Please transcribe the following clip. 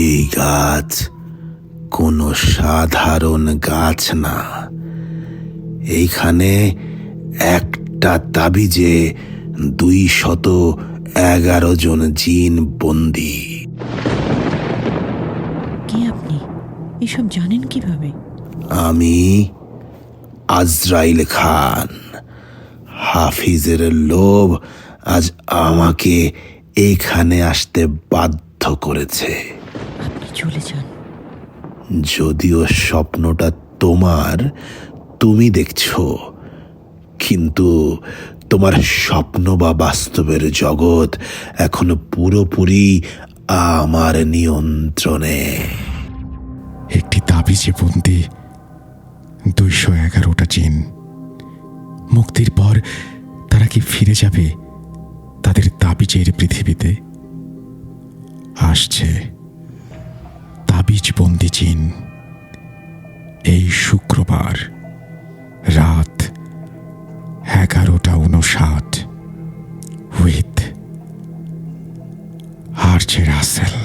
এই গাছ কোনো সাধারণ গাছ না। এইখানে একটা তাবিজে 211 জন জিন বন্দী। কে আপনি? এসব জানেন কিভাবে? আমি আজরাইল খান। হাফিজের লোভ আজ আমাকে এইখানে আসতে বাধ্য করেছে। আপনি চলে যান। যদিও স্বপ্নটা তোমার, তুমি দেখছো, কিন্তু তোমার স্বপ্ন বা বাস্তবের জগৎ এখনো পুরোপুরি আমার নিয়ন্ত্রণে। একটি তাবিজে বন্দি 211টা জিন। মুক্তির পর তারা কি ফিরে যাবে তাদের তাবিজের পৃথিবীতে? আসছে তাবিজ বন্দি জিন এই শুক্রবার রাত 11:59 উইথ আরজে রাসেল।